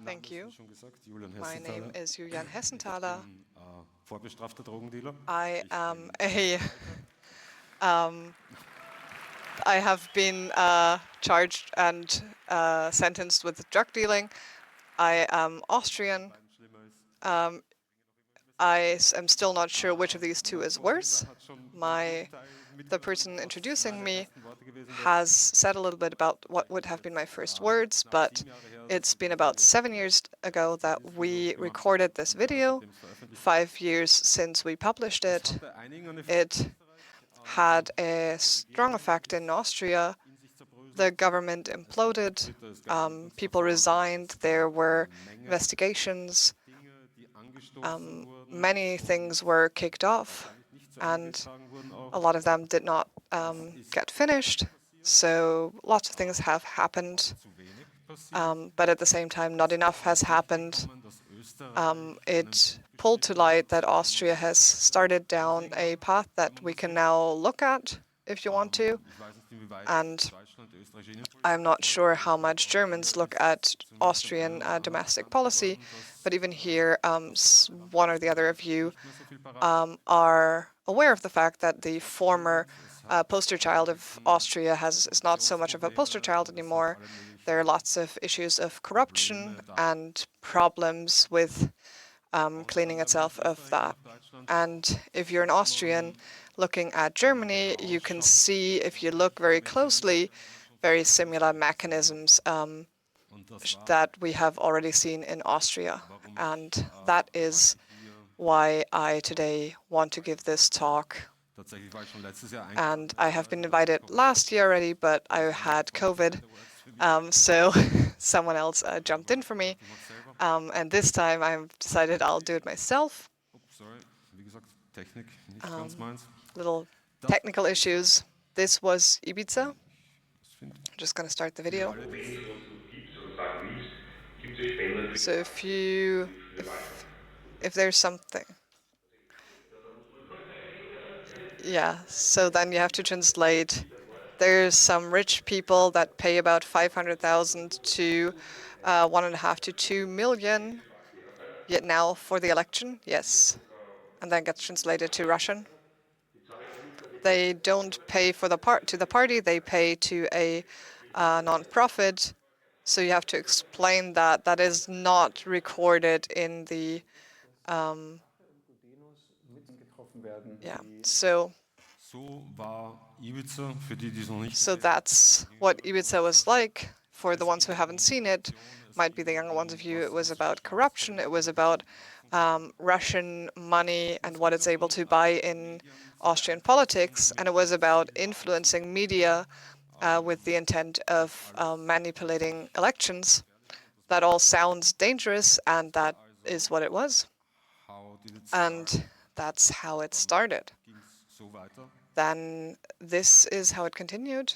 Thank you. My name is Julian Hessenthaler. I am a I have been charged and sentenced with drug dealing. I am Austrian. I am still not sure which of these two is worse. The person introducing me has said a little bit about what would have been my first words, but it's been about 7 years ago that we recorded this video, 5 years since we published it. It had a strong effect in Austria. The government imploded, people resigned, there were investigations, many things were kicked off, and a lot of them did not get finished. So lots of things have happened, but at the same time, not enough has happened. It pulled to light that Austria has started down a path that we can now look at, if you want to. And I'm not sure how much Germans look at Austrian domestic policy, but even here, one or the other of you are aware of the fact that the former poster child of Austria is not so much of a poster child anymore. There are lots of issues of corruption and problems with cleaning itself of that. And if you're an Austrian looking at Germany, you can see, if you look very closely, very similar mechanisms that we have already seen in Austria. And that is why I today want to give this talk. And I have been invited last year already, but I had COVID, so someone else jumped in for me. And this time I've decided I'll do it myself. Little technical issues. This was Ibiza. I'm just going to start the video. So if there's something, yeah, so then you have to translate. There's some rich people that pay about 500,000 to 1.5 to 2 million yet now for the election, yes, and then gets translated to Russian. They don't pay for the party, they pay to a non-profit. So you have to explain that that is not recorded in the yeah. So that's what Ibiza was like. For the ones who haven't seen it, might be the younger ones of you, it was about corruption, it was about Russian money and what it's able to buy in Austrian politics, and it was about influencing media with the intent of manipulating elections. That all sounds dangerous, and that is what it was. And that's how it started. Then this is how it continued.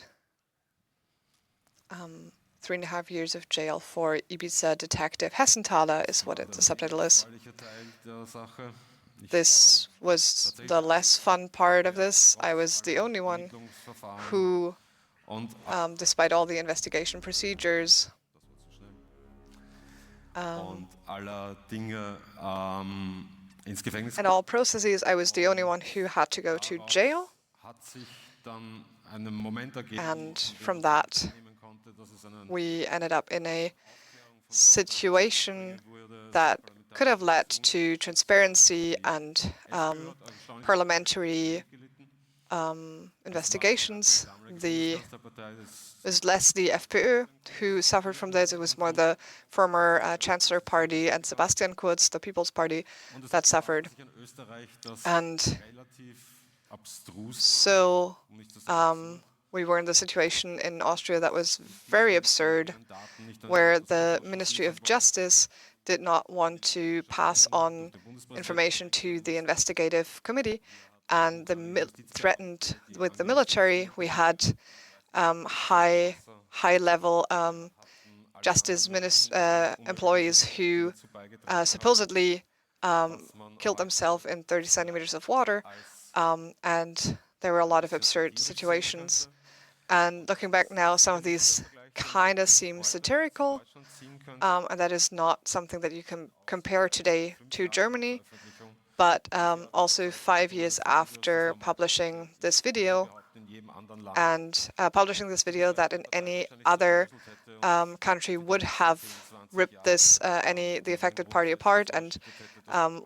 3.5 years of jail for Ibiza detective Hessenthaler is what the subtitle is. This was the less fun part of this. I was the only one who, despite all the investigation procedures, and all processes, I was the only one who had to go to jail. And from that, we ended up in a situation that could have led to transparency and parliamentary investigations. It was less the FPÖ who suffered from this. It was more the former Chancellor Party and Sebastian Kurz, the People's Party, that suffered. And so we were in the situation in Austria that was very absurd, where the Ministry of Justice did not want to pass on information to the investigative committee, and threatened with the military. We had high-level justice employees who supposedly killed themselves in 30 centimeters of water, and there were a lot of absurd situations. And looking back now, some of these kind of seems satirical, and that is not something that you can compare today to Germany. But also 5 years after publishing this video, and publishing this video that in any other country would have ripped the affected party apart and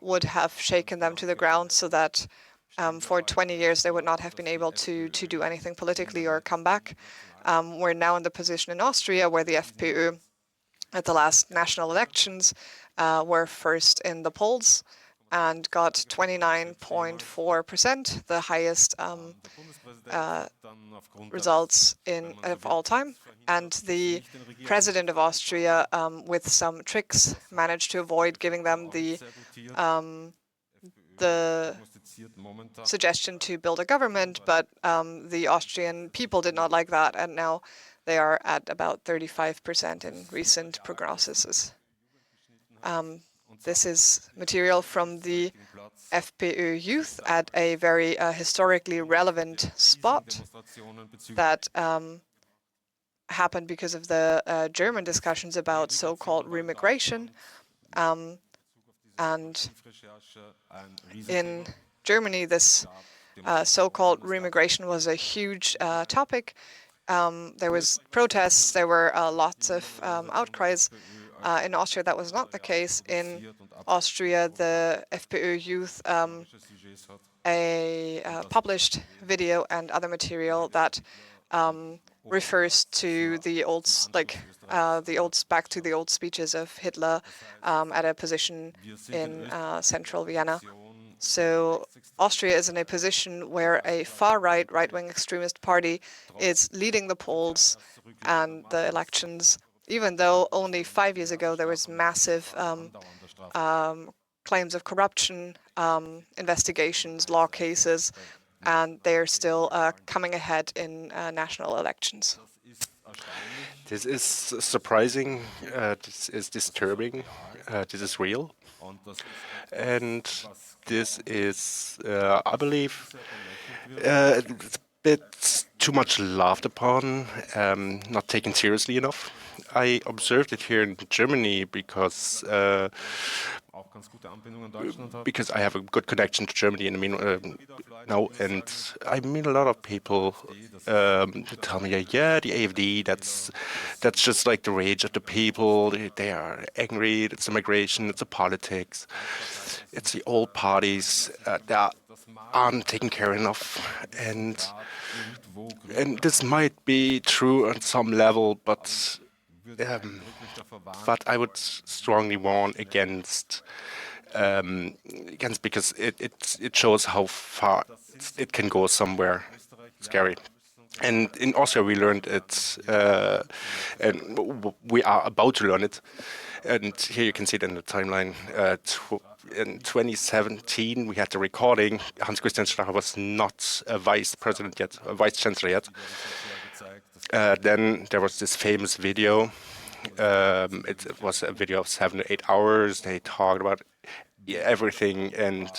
would have shaken them to the ground so that for 20 years they would not have been able to do anything politically or come back. We're now in the position in Austria where the FPÖ at the last national elections were first in the polls and got 29.4%, the highest results of all time. And the president of Austria, with some tricks, managed to avoid giving them the suggestion to build a government, but the Austrian people did not like that, and now they are at about 35% in recent prognosis. This is material from the FPÖ youth at a very historically relevant spot that happened because of the German discussions about so-called remigration. And in Germany, this so-called remigration was a huge topic. There was protests, there were lots of outcries. In Austria, that was not the case. In Austria, the FPÖ youth published video and other material that refers to the back to the old speeches of Hitler at a position in central Vienna. So Austria is in a position where a far-right, right-wing extremist party is leading the polls and the elections, even though only 5 years ago there was massive claims of corruption, investigations, law cases, and they're still coming ahead in national elections. This is surprising, this is disturbing, this is real. And this is, I believe, a bit too much laughed upon, not taken seriously enough. I observed it here in Germany because I have a good connection to Germany and now, and I meet a lot of people who tell me, yeah, the AfD, that's just like the rage of the people. They are angry. It's the migration. It's the politics. It's the old parties that aren't taken care of enough, and this might be true on some level, but I would strongly warn against because it shows how far it can go somewhere scary. And in Austria we learned it, and we are about to learn it. And here you can see it in the timeline. In 2017 we had the recording. Heinz-Christian Strache was not a vice president yet, a vice chancellor yet. Then there was this famous video. It was a video of 7 to 8 hours. They talked about everything, and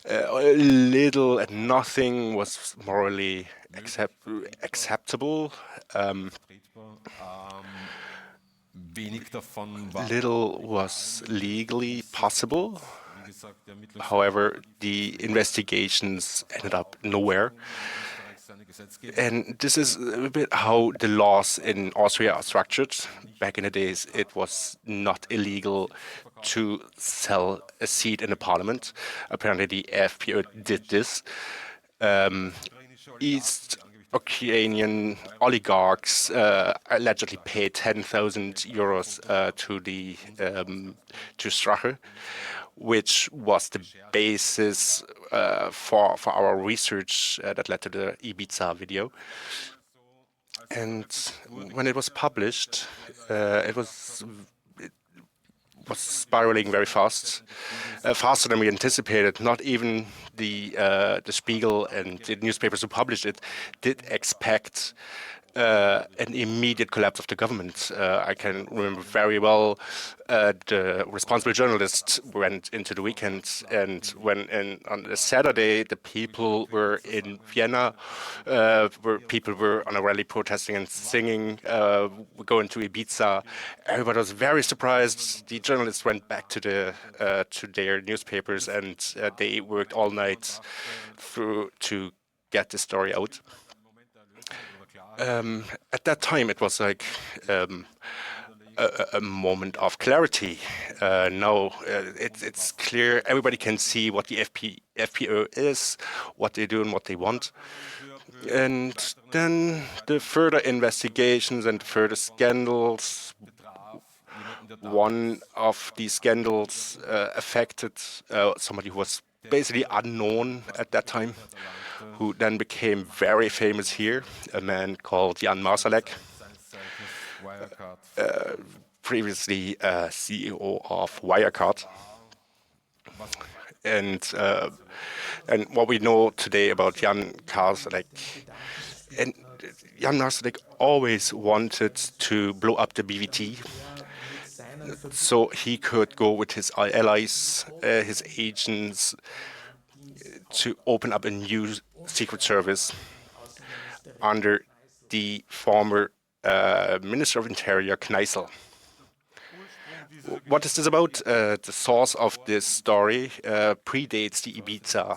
little and nothing was morally acceptable. Little was legally possible. However, the investigations ended up nowhere. And this is a bit how the laws in Austria are structured. Back in the days, it was not illegal to sell a seat in the parliament. Apparently, the FPÖ did this. East Ukrainian oligarchs allegedly paid 10,000 euros to Strache, which was the basis for our research that led to the Ibiza video. And when it was published, it was spiraling very fast, faster than we anticipated. Not even the Spiegel and the newspapers who published it did expect an immediate collapse of the government. I can remember very well the responsible journalists went into the weekend, and on a Saturday the people were in Vienna, where people were on a rally protesting and singing, going to Ibiza. Everybody was very surprised. The journalists went back to their newspapers, and they worked all night through to get the story out. At that time, it was like a moment of clarity. Now it's clear. Everybody can see what the FPÖ is, what they do, and what they want. And then the further investigations and further scandals. One of these scandals affected somebody who was basically unknown at that time, who then became very famous here, a man called Jan Marsalek, previously CEO of Wirecard. And what we know today about Jan Marsalek, and Jan Marsalek always wanted to blow up the BVT, so he could go with his allies, his agents, to open up a new secret service under the former Minister of Interior, Kneißl. What is this about? The source of this story predates the Ibiza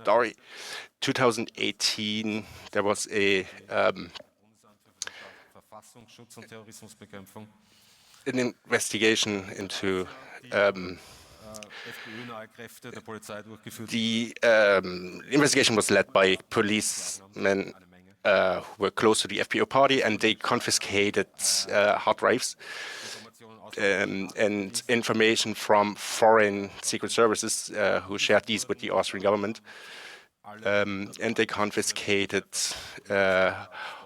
story. 2018, there was an investigation into the investigation was led by policemen who were close to the FPÖ party, and they confiscated hard drives and information from foreign secret services who shared these with the Austrian government. And they confiscated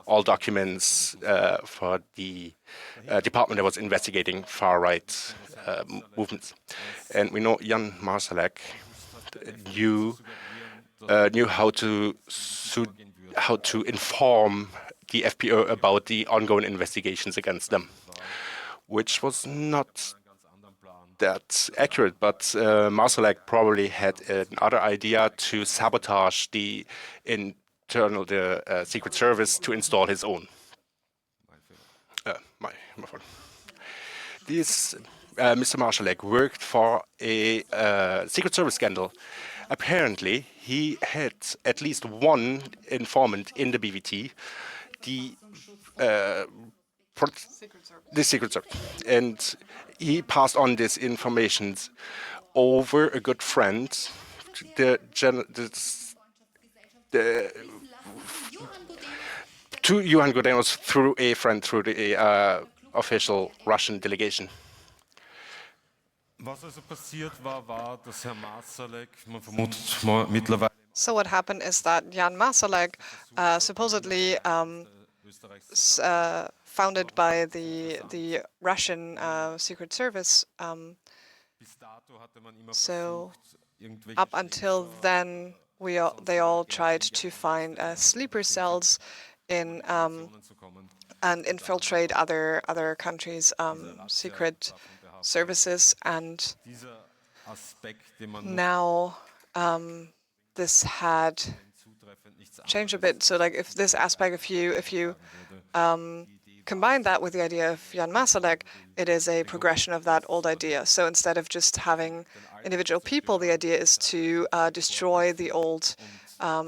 all documents for the department that was investigating far-right movements. And we know Jan Marsalek knew how to inform the FPÖ about the ongoing investigations against them, which was not that accurate, but Marsalek probably had another idea to sabotage the Secret Service to install his own. My fault. Mr. Marsalek worked for a Secret Service scandal. Apparently, he had at least one informant in the BVT, the Secret Service, and he passed on this information over a good friend, to Johann Gudenus through a friend through the official Russian delegation. So what happened is that Jan Marsalek, supposedly founded by the Russian Secret Service, so up until then, they all tried to find sleeper cells in and infiltrate other countries' secret services, and now this had changed a bit. So, like, if this aspect, if you combine that with the idea of Jan Marsalek, it is a progression of that old idea. So instead of just having individual people, the idea is to destroy the old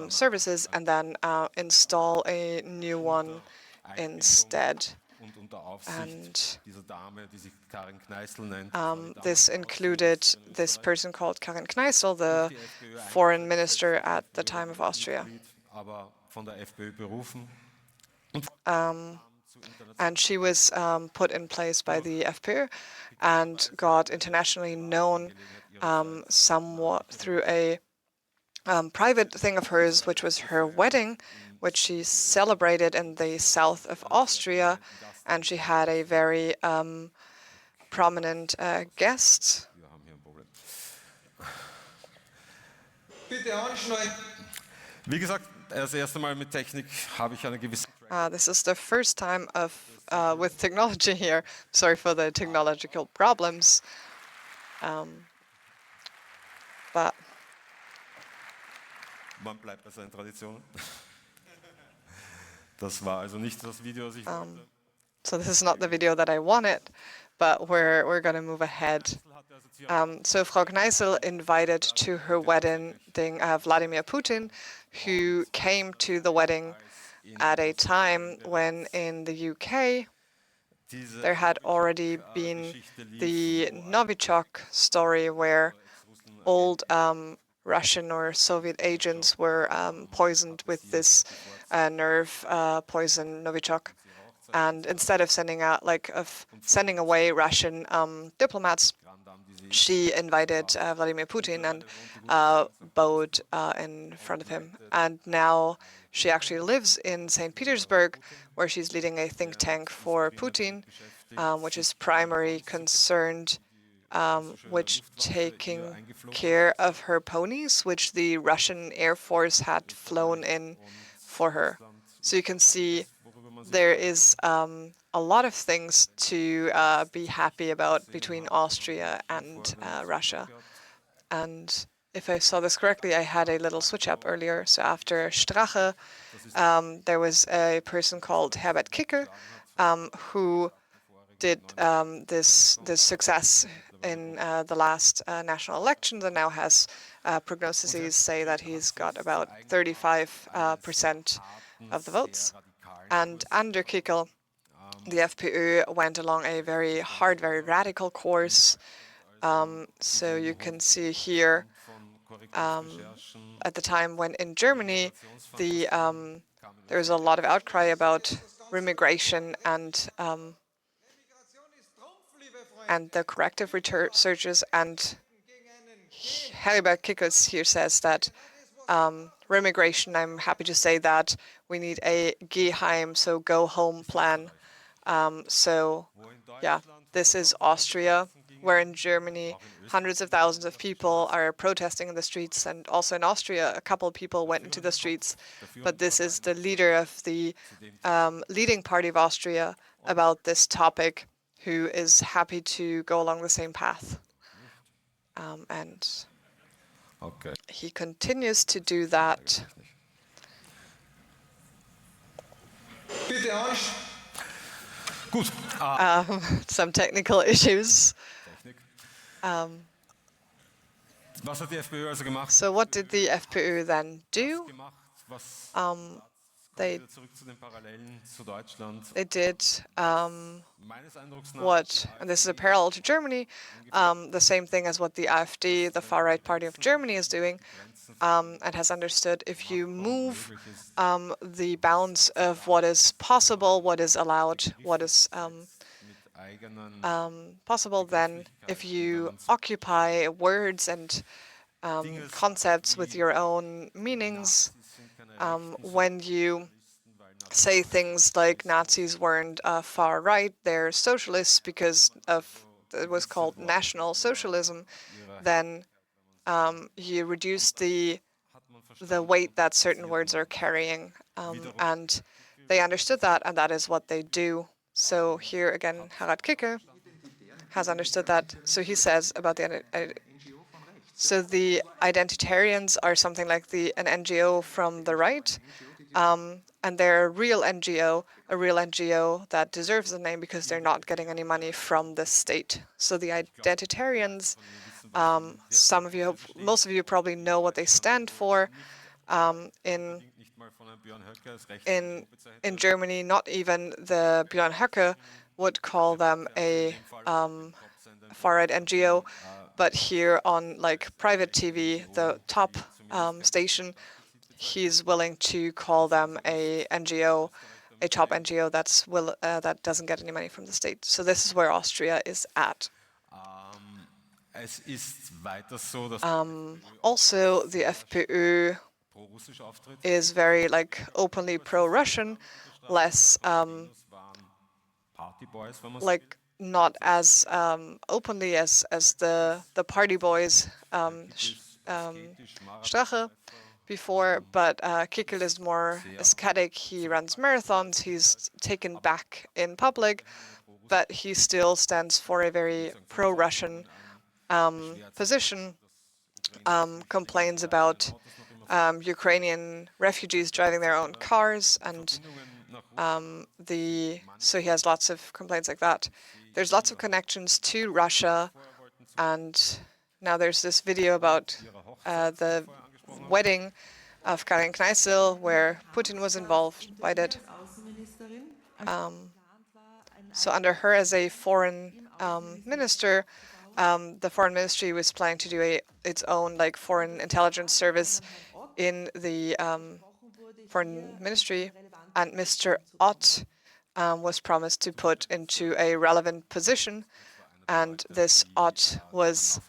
services and then install a new one instead. And this included this person called Karin Kneißl, the foreign minister at the time of Austria. And she was put in place by the FPÖ and got internationally known somewhat through a private thing of hers, which was her wedding, which she celebrated in the south of Austria, and she had a very prominent guest. This is the first time with technology here. Sorry for the technological problems. But Man bleibt bei seinen Traditionen. Das war also nicht das Video, das ich wollte. so this is not the video that I wanted, but we're going to move ahead. So Frau Kneißl invited to her wedding Vladimir Putin, who came to the wedding at a time when in the UK there had already been the Novichok story where old Russian or Soviet agents were poisoned with this nerve poison Novichok. And instead of sending away Russian diplomats, she invited Vladimir Putin and bowed in front of him. And now she actually lives in St. Petersburg, where she's leading a think tank for Putin, which is primarily concerned which taking care of her ponies, which the Russian Air Force had flown in for her. So you can see there is a lot of things to be happy about between Austria and Russia. And if I saw this correctly, I had a little switch up earlier. So after Strache, there was a person called Herbert Kickl who did this success in the last national elections and now has prognoses say that he's got about 35% of the votes. And under Kickl, the FPÖ went along a very hard, very radical course. So you can see here, at the time when in Germany, there was a lot of outcry about remigration and the corrective researches. And Herbert Kickl here says that remigration, I'm happy to say that we need a Geh heim, so go home plan. So yeah, this is Austria, where in Germany hundreds of thousands of people are protesting in the streets, and also in Austria a couple of people went into the streets. But this is the leader of the leading party of Austria about this topic, who is happy to go along the same path. And he continues to do that. Some technical issues. So what did the FPÖ then do? They did what, and this is a parallel to Germany, the same thing as what the AfD, the far-right party of Germany, is doing, and has understood if you move the bounds of what is possible, what is allowed, what is possible, then if you occupy words and concepts with your own meanings, when you say things like Nazis weren't far right, they're socialists because of it was called National Socialism, then you reduce the weight that certain words are carrying, and they understood that, and that is what they do. So here again, Herbert Kickl has understood that. So he says about the identitarians are something like an NGO from the right, and they're a real NGO that deserves the name because they're not getting any money from the state. So the identitarians, most of you probably know what they stand for. In Germany, not even the Björn Höcke would call them a far-right NGO, but here on private TV, the top station, he's willing to call them a NGO, a top NGO that doesn't get any money from the state. So this is where Austria is at. Also, the FPÖ is very openly pro-Russian, less not as openly as the party boys, Strache, before, but Kickel is more ascetic. He runs marathons. He's taken back in public, but he still stands for a very pro-Russian position. Complains about Ukrainian refugees driving their own cars, and so he has lots of complaints like that. There's lots of connections to Russia, and now there's this video about the wedding of Karin Kneißl, where Putin was invited. So under her as a foreign minister, the foreign ministry was planning to do its own foreign intelligence service in the foreign ministry, and Mr. Ott was promised to put into a relevant position, and this Ott was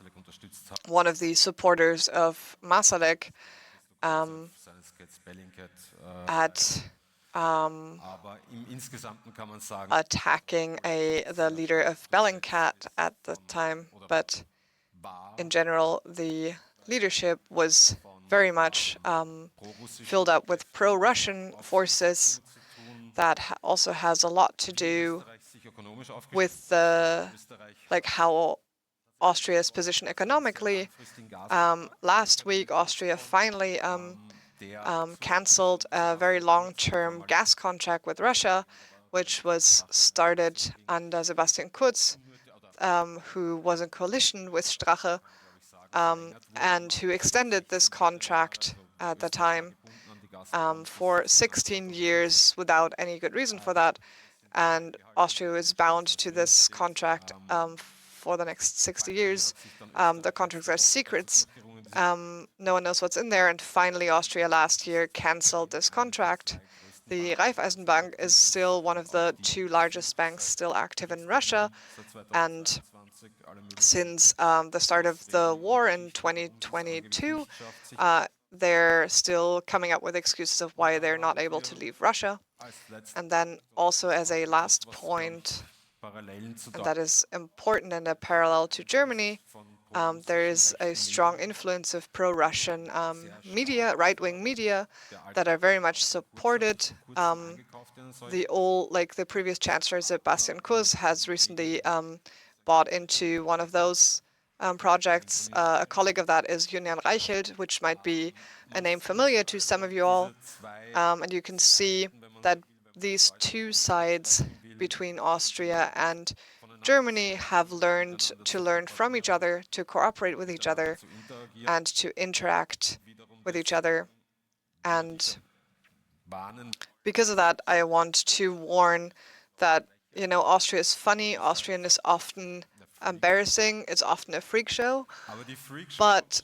one of the supporters of Marsalek at attacking the leader of Bellingcat at the time, but in general the leadership was very much filled up with pro-Russian forces. That also has a lot to do with how Austria is positioned economically. Last week, Austria finally cancelled a very long-term gas contract with Russia, which was started under Sebastian Kurz, who was in coalition with Strache, and who extended this contract at the time for 16 years without any good reason for that. And Austria is bound to this contract for the next 60 years. The contracts are secrets. No one knows what's in there. And finally, Austria last year canceled this contract. The Raiffeisenbank is still one of the two largest banks still active in Russia. And since the start of the war in 2022, they're still coming up with excuses of why they're not able to leave Russia. And then also as a last point, and that is important and a parallel to Germany, there is a strong influence of pro-Russian media, right-wing media, that are very much supported. The previous chancellor, Sebastian Kurz, has recently bought into one of those projects. A colleague of that is Julian Reichelt, which might be a name familiar to some of you all. And you can see that these two sides between Austria and Germany have learned to learn from each other, to cooperate with each other, and to interact with each other. And because of that, I want to warn that, Austria is funny. Austrian is often embarrassing. It's often a freak show. But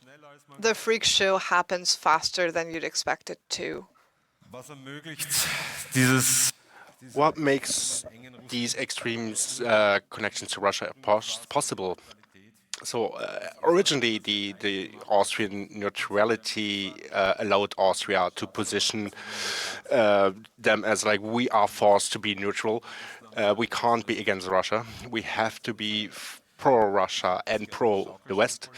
the freak show happens faster than you'd expect it to. What makes these extreme connections to Russia possible? So originally, the Austrian neutrality allowed Austria to position them as we are forced to be neutral. We can't be against Russia. We have to be pro-Russia and pro the West.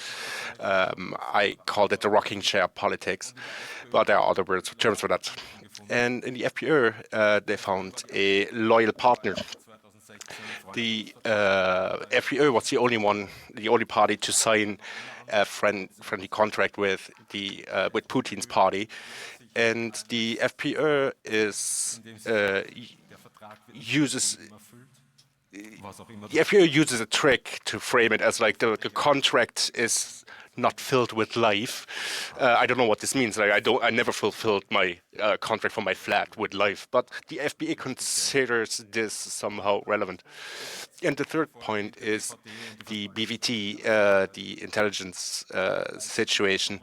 I called it the rocking chair politics, but there are other terms for that. And in the FPÖ, they found a loyal partner. The FPÖ was the only party to sign a friendly contract with Putin's party, and the FPÖ uses a trick to frame it as the contract is not filled with life. I don't know what this means. I never fulfilled my contract for my flat with life, but the FPÖ considers this somehow relevant. And the third point is the BVT, the intelligence situation.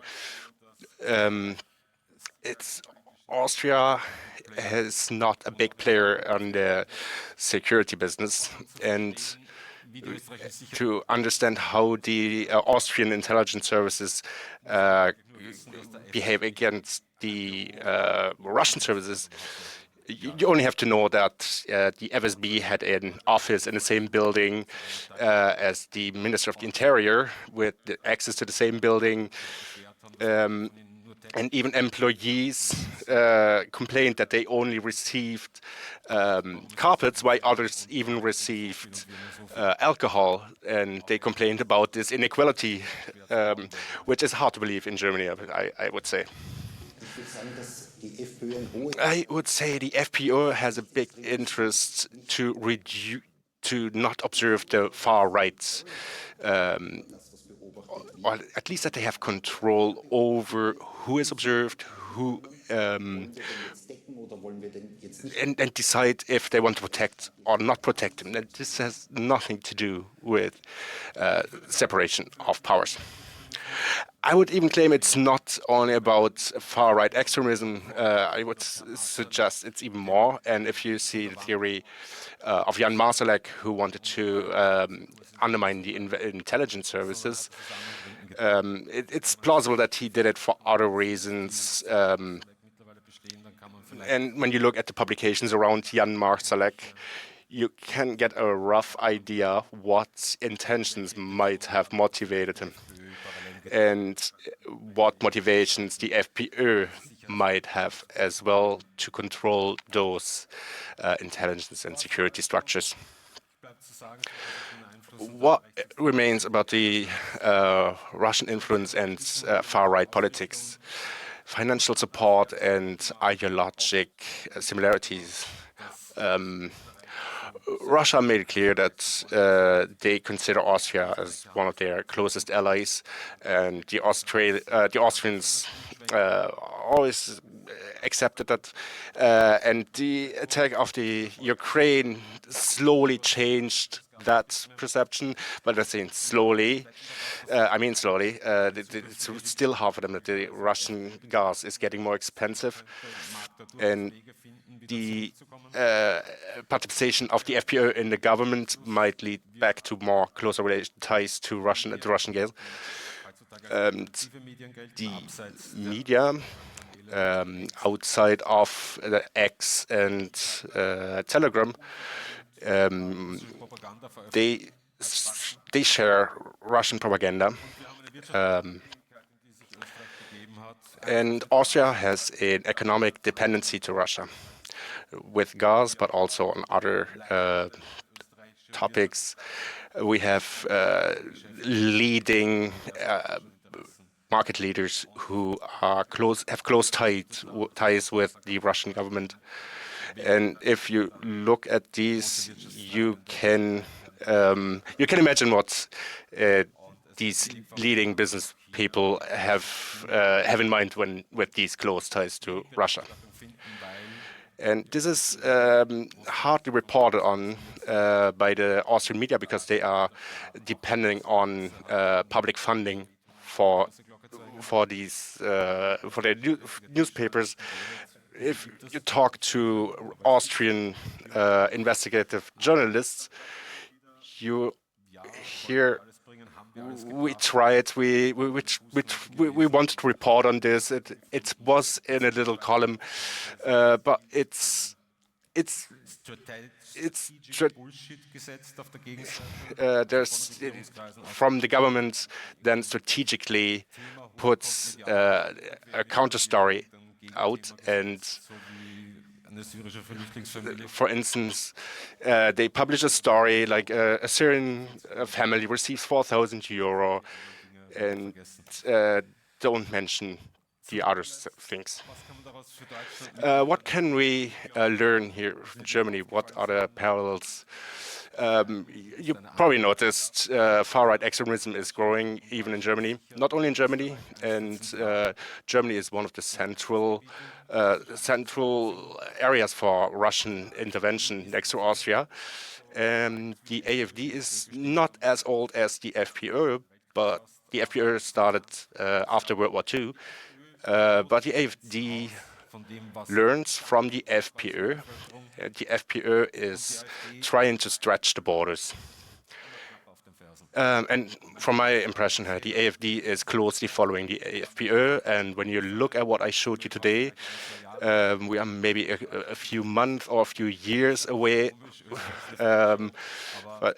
Austria is not a big player on the security business, and to understand how the Austrian intelligence services behave against the Russian services, you only have to know that the FSB had an office in the same building as the Minister of the Interior, with access to the same building. And even employees complained that they only received carpets, while others even received alcohol. And they complained about this inequality, which is hard to believe in Germany, I would say. I would say the FPÖ has a big interest to not observe the far right, or at least that they have control over who is observed, who and decide if they want to protect or not protect them. And this has nothing to do with separation of powers. I would even claim it's not only about far-right extremism. I would suggest it's even more. And if you see the theory of Jan Marsalek, who wanted to undermine the intelligence services, it's plausible that he did it for other reasons. And when you look at the publications around Jan Marsalek, you can get a rough idea what intentions might have motivated him and what motivations the FPÖ might have as well to control those intelligence and security structures. What remains about the Russian influence and far-right politics? Financial support and ideologic similarities. Russia made it clear that they consider Austria as one of their closest allies, and the Austrians always accepted that. And the attack of the Ukraine slowly changed that perception, but I'm saying slowly. I mean slowly. It's still half of them that the Russian gas is getting more expensive, and the participation of the FPÖ in the government might lead back to more closer ties to the Russian gas. The media outside of the X and Telegram, they share Russian propaganda. And Austria has an economic dependency to Russia with gas, but also on other topics. We have leading market leaders who have close ties with the Russian government. And if you look at these, you can imagine what these leading business people have in mind with these close ties to Russia. And this is hardly reported on by the Austrian media because they are depending on public funding for their newspapers. If you talk to Austrian investigative journalists, you hear we tried. We wanted to report on this. It was in a little column, but there's from the government then strategically puts a counter story out, and for instance, they publish a story like a Syrian family receives €4,000 and don't mention the other things. What can we learn here in Germany? What are the parallels? You probably noticed far-right extremism is growing even in Germany, not only in Germany, and Germany is one of the central areas for Russian intervention next to Austria. The AfD is not as old as the FPÖ, but the FPÖ started after World War II. But the AfD learns from the FPÖ. The FPÖ is trying to stretch the borders. And from my impression here, the AfD is closely following the FPÖ. And when you look at what I showed you today, we are maybe a few months or a few years away. But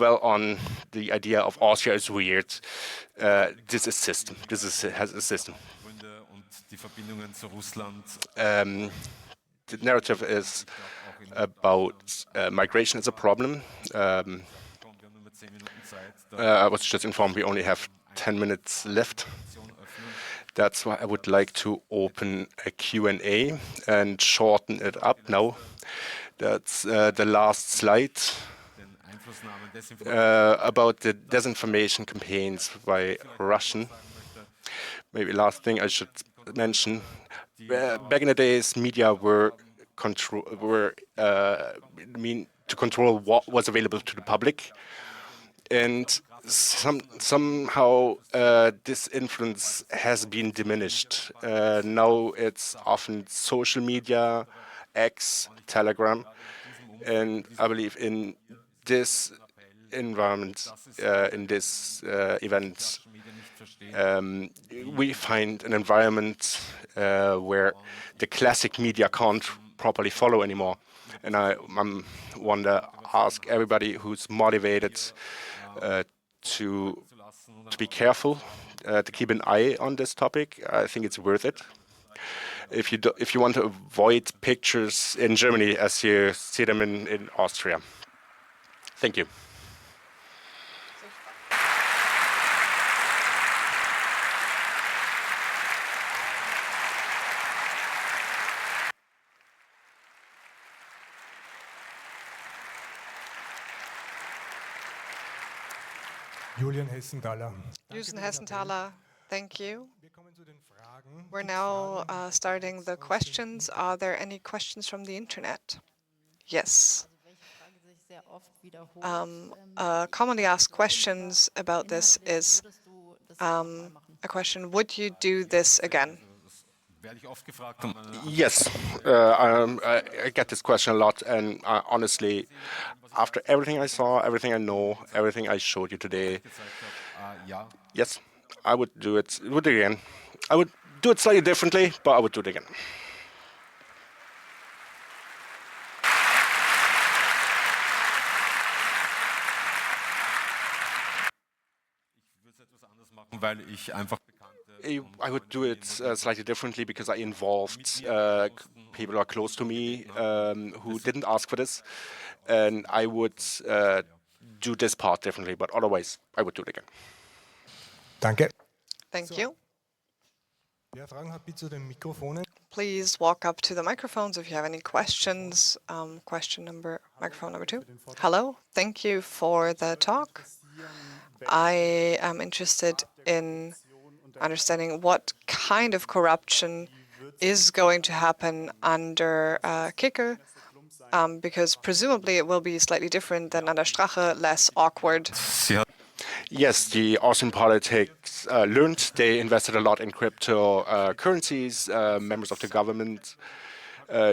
dwell on the idea of Austria is weird. This is system. Has a system. The narrative is about migration as a problem. I was just informed we only have 10 minutes left. That's why I would like to open a Q&A and shorten it up now. That's the last slide about the disinformation campaigns by Russian. Maybe last thing I should mention, back in the days, media were to control what was available to the public, and somehow this influence has been diminished. Now it's often social media, X, Telegram, and I believe in this environment, in this event, we find an environment where the classic media can't properly follow anymore. And I want to ask everybody who's motivated to be careful, to keep an eye on this topic. I think it's worth it. If you want to avoid pictures in Germany as you see them in Austria. Thank you. Julian Hessenthaler. Hessenthaler, thank you. We're now starting the questions. Are there any questions from the internet? Yes. Commonly asked questions about this is a question, would you do this again? Yes, I get this question a lot, and honestly, after everything I saw, everything I know, everything I showed you today, yes, I would do it. Would do it again. I would do it slightly differently, but I would do it again. I would do it slightly differently because I involved people who are close to me who didn't ask for this, and I would do this part differently, but otherwise I would do it again. Danke. Thank you. Wer Fragen hat, bitte zu den Mikrofonen. Please walk up to the microphones if you have any questions. Microphone number 2. Hello, thank you for the talk. I am interested in understanding what kind of corruption is going to happen under Kickl, because presumably it will be slightly different than under Strache, less awkward. Yes, the Austrian politics learned. They invested a lot in cryptocurrencies. Members of the government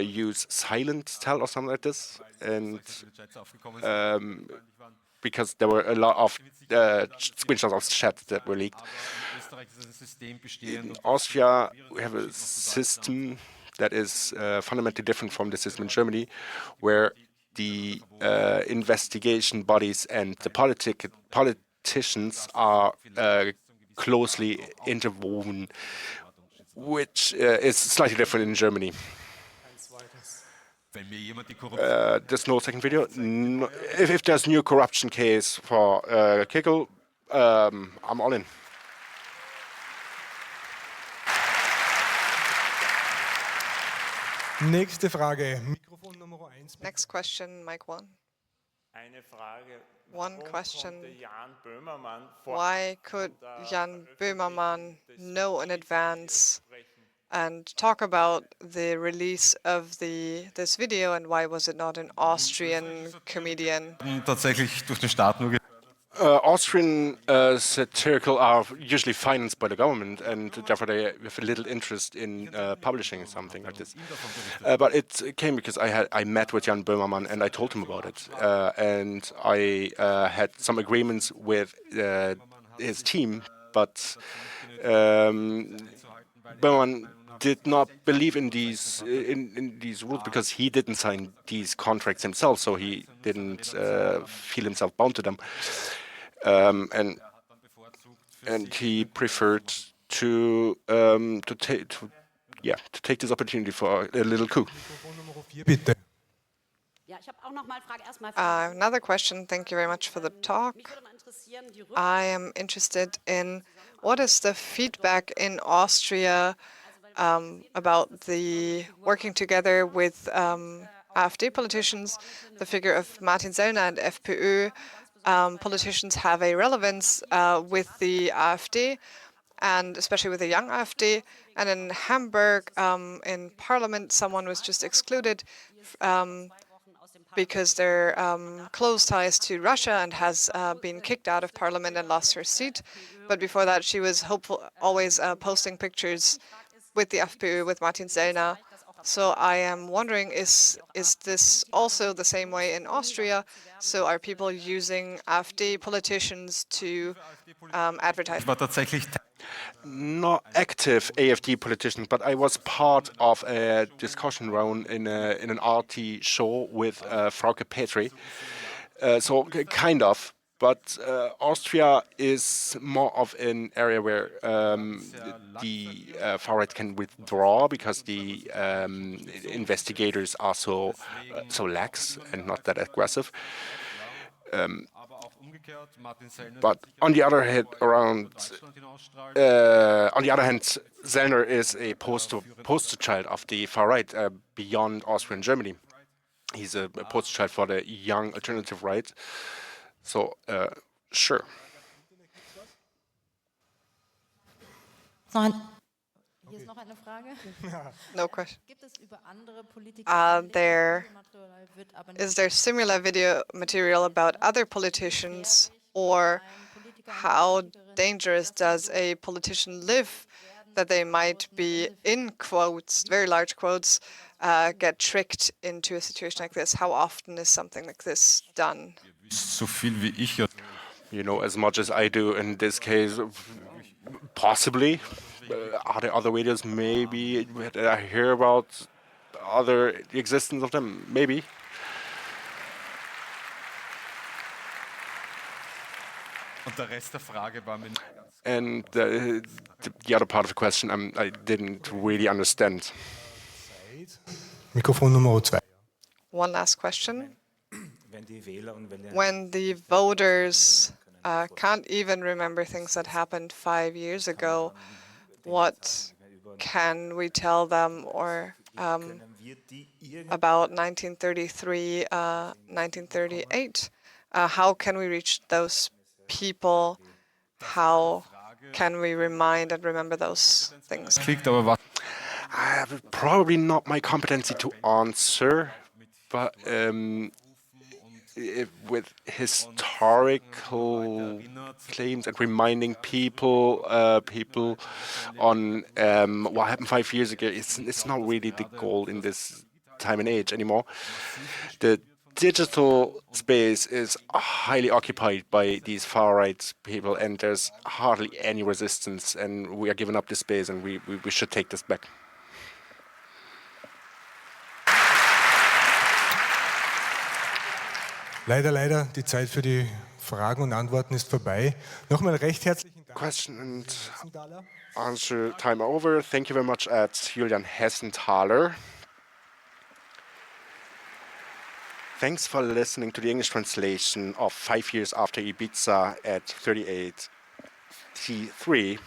use silent tell or something like this, and because there were a lot of screenshots of chats that were leaked. In Austria, we have a system that is fundamentally different from the system in Germany, where the investigation bodies and the politicians are closely interwoven, which is slightly different in Germany. There's no second video. No, if there's new corruption case for Kickl, I'm all in. Nächste Frage. Mikrofon Nummer 1. Next question, mic 1. One question. Why could Jan Böhmermann know in advance and talk about the release of this video, and why was it not an Austrian comedian? Austrian satirical are usually financed by the government, and therefore they have a little interest in publishing something like this. But it came because I met with Jan Böhmermann and I told him about it, and I had some agreements with his team, but Böhmermann did not believe in these rules because he didn't sign these contracts himself, so he didn't feel himself bound to them, and he preferred to take this opportunity for a little coup. Mikrofon Nummer 4, bitte. Another question. Thank you very much for the talk. I am interested in what is the feedback in Austria about the working together with AfD politicians. The figure of Martin Sellner and FPÖ politicians have a relevance with the AfD, and especially with the young AfD. And in Hamburg, in Parliament, someone was just excluded because they're close ties to Russia and has been kicked out of Parliament and lost her seat. But before that, she was always posting pictures with the FPÖ, with Martin Sellner. So I am wondering, is this also the same way in Austria? So are people using AfD politicians to advertise? Not active AfD politicians, but I was part of a discussion round in an RT show with Frauke Petri. So kind of, but Austria is more of an area where the far right can withdraw because the investigators are so lax and not that aggressive. But on the other hand, Sellner is a poster child of the far right beyond Austria and Germany. He's a poster child for the young alternative right. So, sure. No question. Is there similar video material about other politicians, or how dangerous does a politician live that they might be, in quotes, very large quotes, get tricked into a situation like this? How often is something like this done? You know as much as I do in this case, possibly. Are there other videos? Maybe. Did I hear about the existence of them? Maybe. And the other part of the question I didn't really understand. Mikrofon Nummer 2. One last question. When the voters can't even remember things that happened 5 years ago, what can we tell them or about 1933, 1938? How can we reach those people? How can we remind and remember those things? Probably not my competency to answer, but with historical claims and reminding people on what happened 5 years ago, it's not really the goal in this time and age anymore. The digital space is highly occupied by these far-right people, and there's hardly any resistance, and we are giving up this space, and we should take this back. Leider, die Zeit für die Fragen und Antworten ist vorbei. Nochmal recht herzlichen Dank. Question and answer time over. Thank you very much at Julian Hessenthaler. Thanks for listening to the English translation of 5 years after Ibiza at 38T3.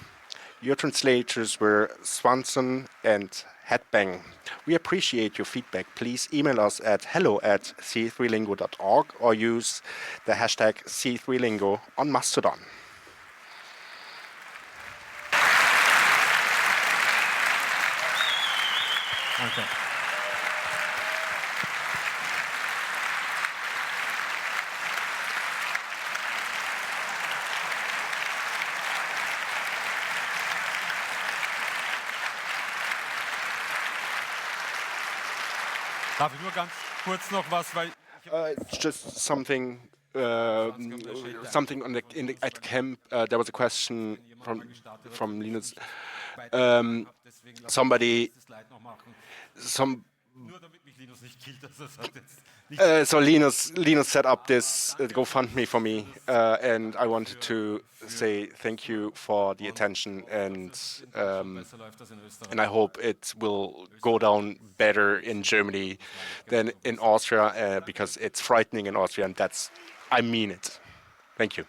Your translators were Swanson and Headbang. We appreciate your feedback. Please email us at hello@c3lingo.org or use the hashtag C3Lingo on Mastodon. Okay. Darf ich nur ganz kurz noch was, weil just something at camp. There was a question from Linus. Somebody, some so Linus set up this GoFundMe for me, and I wanted to say thank you for the attention, and I hope it will go down better in Germany than in Austria, because it's frightening in Austria, and I mean it. Thank you.